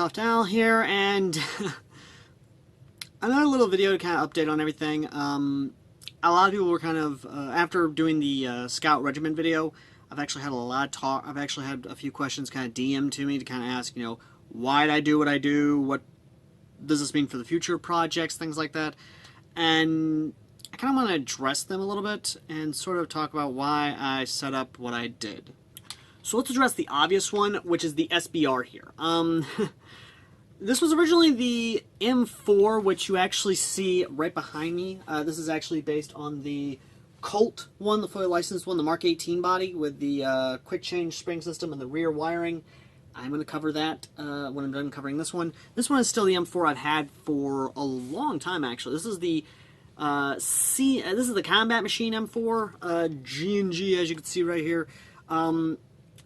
Airsoft Al here, and another little video to kind of update on everything. A lot of people were kind of, after doing the Scout Regiment video, I've actually had a lot of talk. I've actually had a few questions kind of DM'd to me to kind of ask, you know, why did I do what I do? What does this mean for the future projects, things like that? And I kind of want to address them a little bit and sort of talk about why I set up what I did. So let's address the obvious one, which is the SBR here. This was originally the M4, which you actually see right behind me. This is actually based on the Colt one, the fully licensed one, the Mark 18 body with the quick change spring system and the rear wiring. I'm going to cover that when I'm done covering this one. This one is still the M4 I've had for a long time, actually. This is the this is the Combat Machine M4 G&G, as you can see right here.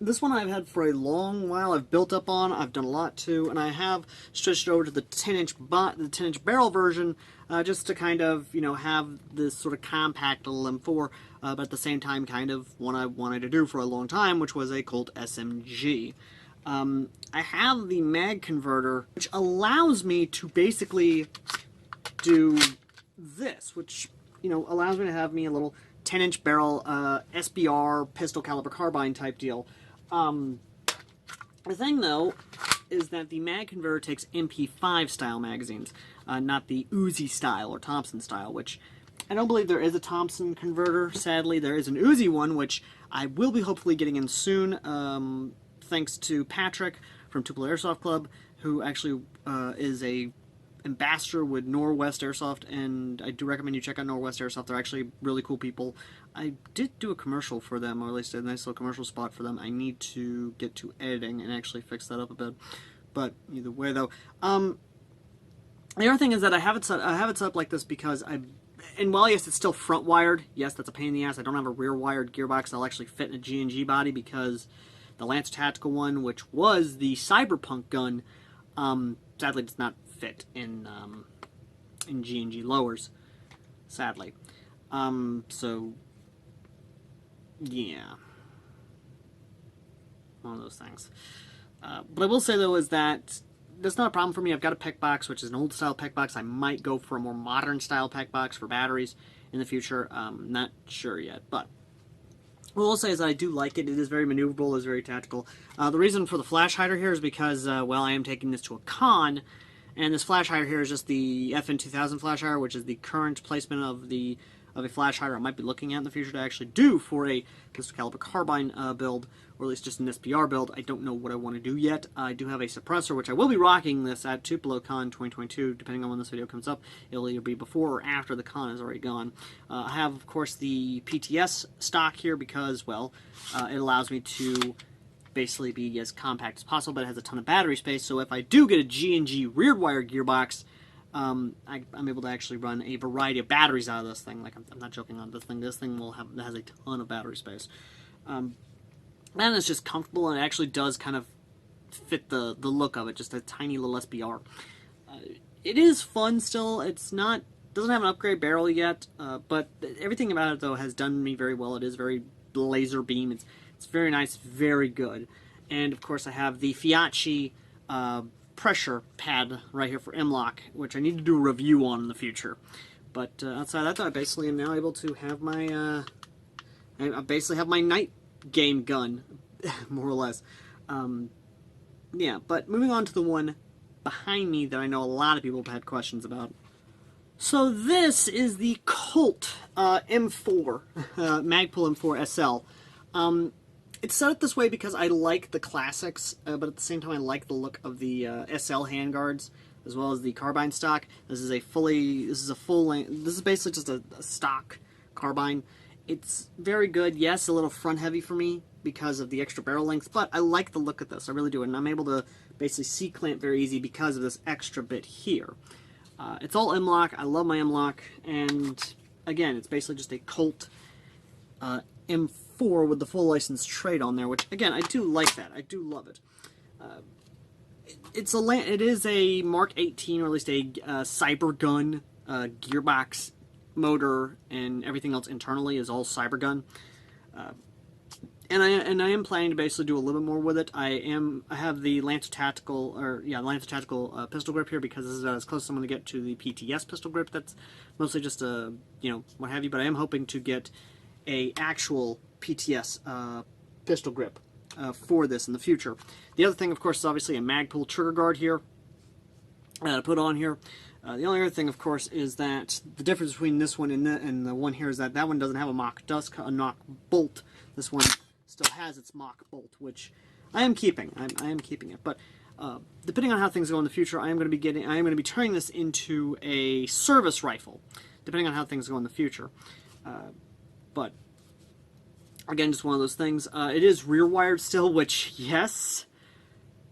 This one I've had for a long while. I've built up on. I've done a lot to, and I have switched over to the 10-inch barrel version, just to kind of, you know, have this sort of compact little M4, but at the same time, kind of what I wanted to do for a long time, which was a Colt SMG. I have the mag converter, which allows me to basically do this, which, you know, allows me to have me a little 10-inch barrel SBR pistol caliber carbine type deal. The thing, though, is that the mag converter takes MP5 style magazines, not the Uzi style or Thompson style, which I don't believe there is a Thompson converter. Sadly, there is an Uzi one, which I will be hopefully getting in soon, thanks to Patrick from Tupelo Airsoft Club, who actually is a ambassador with Norwest Airsoft, and I do recommend you check out Norwest Airsoft. They're actually really cool people. I did do a commercial for them, or at least a nice little commercial spot for them. I need to get to editing and actually fix that up a bit. But either way, though, the other thing is that I have it set up like this because and while yes, it's still front wired. Yes, that's a pain in the ass. I don't have a rear wired gearbox that'll actually fit in a G&G body because the Lancer Tactical one, which was the Cyberpunk gun, sadly does not fit in G&G lowers, sadly. So yeah, one of those things. But I will say though is that that's not a problem for me. I've got a PEC box, which is an old style PEC box. I might go for a more modern style PEC box for batteries in the future. Not sure yet, but what I'll say is that I do like it. It is very maneuverable. It is very tactical. The reason for the flash hider here is because, well, I am taking this to a con, and this flash hider here is just the FN2000 flash hider, which is the current placement of a flash hider I might be looking at in the future to actually do for a pistol caliber carbine build, or at least just an SBR build. I don't know what I want to do yet. I do have a suppressor, which I will be rocking this at TupeloCon 2022, depending on when this video comes up. It'll either be before or after the con is already gone. I have, of course, the PTS stock here because, well, it allows me to basically be as compact as possible, but it has a ton of battery space, so if I do get a G&G rear wire gearbox, I'm able to actually run a variety of batteries out of this thing. Like, I'm not joking on this thing. This thing has a ton of battery space. And it's just comfortable, and it actually does kind of fit the look of it, just a tiny little SBR. It is fun still. Doesn't have an upgrade barrel yet, but everything about it, though, has done me very well. It is very laser beam. It's very nice, very good. And, of course, I have the Fiatchi pressure pad right here for M-Lock, which I need to do a review on in the future. But outside of that, I basically am now able to have my I basically have my night game gun, more or less. Yeah, but moving on to the one behind me that I know a lot of people have had questions about. So this is the Colt M4, Magpul M4 SL. It's set up this way because I like the classics, but at the same time I like the look of the SL handguards as well as the carbine stock. This is basically just a stock carbine. It's very good. Yes, a little front heavy for me because of the extra barrel length, but I like the look of this. I really do, and I'm able to basically C-clamp very easy because of this extra bit here. It's all M-Lock. I love my M-Lock, and again, it's basically just a Colt M4 with the full license trade on there, which, again, I do like that. I do love it. It is a Mark 18, or at least a cyber gun gearbox, motor, and everything else internally is all cyber gun. And I am planning to basically do a little bit more with it. I have the Lancer Tactical pistol grip here because this is as close as I'm going to get to the PTS pistol grip. That's mostly just a what have you. But I am hoping to get a actual PTS pistol grip for this in the future. The other thing, of course, is obviously a magpul trigger guard here to put on here. The only other thing, of course, is that the difference between this one and the one here is that one doesn't have a mock bolt. This one still has its mock bolt, which I am keeping. I am keeping it. But depending on how things go in the future, I am going to be turning this into a service rifle, depending on how things go in the future. But again, just one of those things. It is rear wired still, which yes.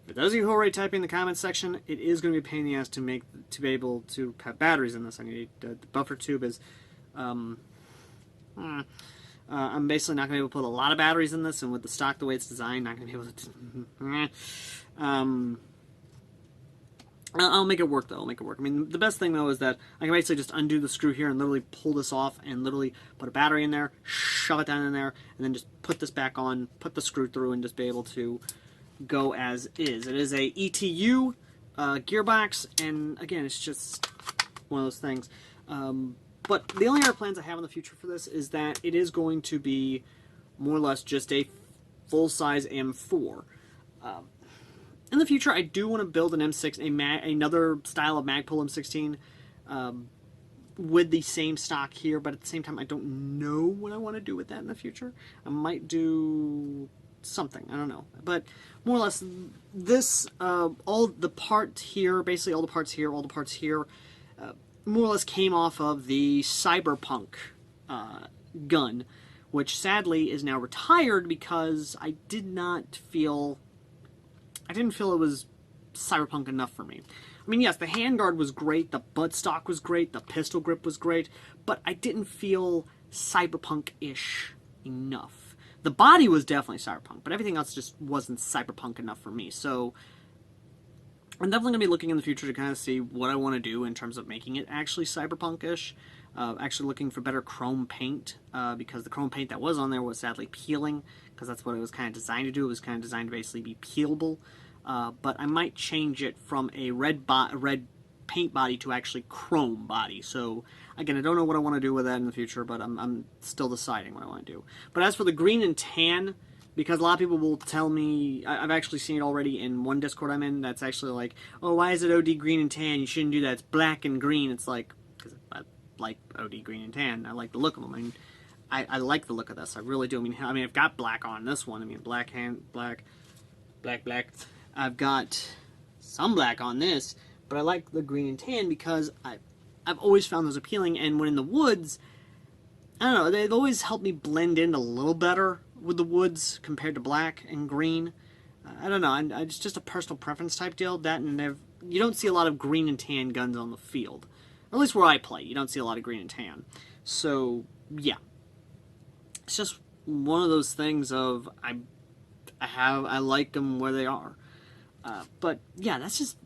For those of you who are already typing in the comments section, it is going to be a pain in the ass to be able to have batteries in this. I need the buffer tube is. I'm basically not going to be able to put a lot of batteries in this, and with the stock the way it's designed, not going to be able to. I'll make it work though. I'll make it work. I mean, the best thing though is that I can basically just undo the screw here and literally pull this off, and literally put a battery in there, shove it down in there, and then just put this back on, put the screw through, and just be able to go as is. It is a ETU gearbox, and again, it's just one of those things. But the only other plans I have in the future for this is that it is going to be more or less just a full-size M4. In the future, I do want to build an M6, another style of magpul M16 with the same stock here, but at the same time, I don't know what I want to do with that in the future. I might do something, I don't know. But more or less, this, all the parts here, basically all the parts here, more or less came off of the Cyberpunk gun, which sadly is now retired because I didn't feel it was Cyberpunk enough for me. I mean, yes, the handguard was great, the buttstock was great, the pistol grip was great, but I didn't feel Cyberpunk-ish enough. The body was definitely Cyberpunk, but everything else just wasn't Cyberpunk enough for me. So I'm definitely going to be looking in the future to kind of see what I want to do in terms of making it actually Cyberpunk-ish. Actually looking for better chrome paint, because the chrome paint that was on there was sadly peeling, because that's what it was kind of designed to do. It was kind of designed to basically be peelable. But I might change it from a red paint body to actually chrome body. So again, I don't know what I want to do with that in the future, but I'm still deciding what I want to do. But as for the green and tan, because a lot of people will tell me, I've actually seen it already in one Discord I'm in, that's actually like, oh, why is it OD green and tan? You shouldn't do that. It's black and green. It's like, because I like OD green and tan. I like the look of them. I mean, I like the look of this. I really do. I mean, I've got black on this one. I mean, black. I've got some black on this, but I like the green and tan because I've always found those appealing, and when in the woods, I don't know, they've always helped me blend in a little better with the woods compared to black and green. I don't know, it's just a personal preference type deal. That and you don't see a lot of green and tan guns on the field. Or at least where I play, you don't see a lot of green and tan. So, yeah. It's just one of those things of, I like them where they are. But, yeah, that's just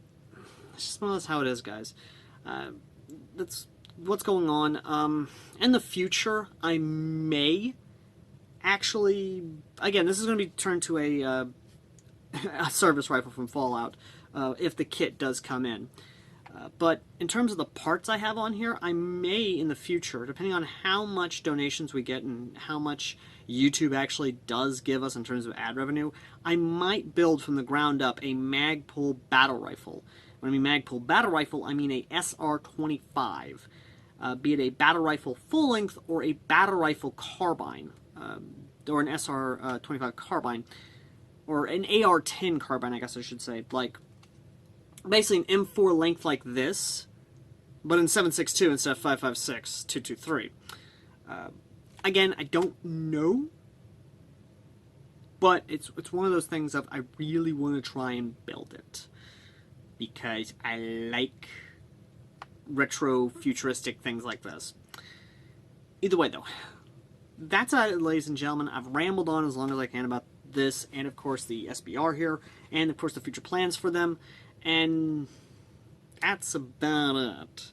more or less how it is, guys. That's what's going on. In the future, I may actually, again, this is going to be turned to a service rifle from Fallout, if the kit does come in. But in terms of the parts I have on here, I may in the future, depending on how much donations we get and how much YouTube actually does give us in terms of ad revenue, I might build from the ground up a magpul battle rifle. When I mean magpul battle rifle, I mean a SR-25, be it a battle rifle full length or a battle rifle carbine, or an SR-25 carbine, or an AR-10 carbine, I guess I should say, like basically an M4 length like this, but in 7.62 instead of 5.56 223. Again, I don't know, but it's one of those things of I really want to try and build it because I like retro futuristic things like this. Either way, though, that's it, ladies and gentlemen. I've rambled on as long as I can about this, and of course the SBR here, and of course the future plans for them. And that's about it.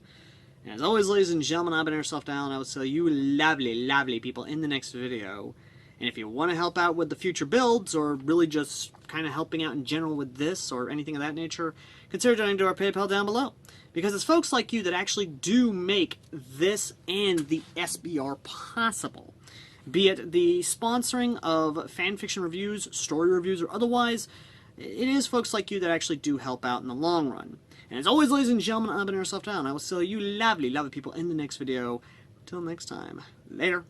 And as always, ladies and gentlemen, I've been Airsoft Al, and I will see you lovely, lovely people in the next video. And if you want to help out with the future builds, or really just kind of helping out in general with this or anything of that nature, consider donating to our PayPal down below. Because it's folks like you that actually do make this and the SBR possible. Be it the sponsoring of fanfiction reviews, story reviews, or otherwise, it is folks like you that actually do help out in the long run. And as always, ladies and gentlemen, I've been Airsoft Down. I will see you lovely, lovely people in the next video. Till next time, later.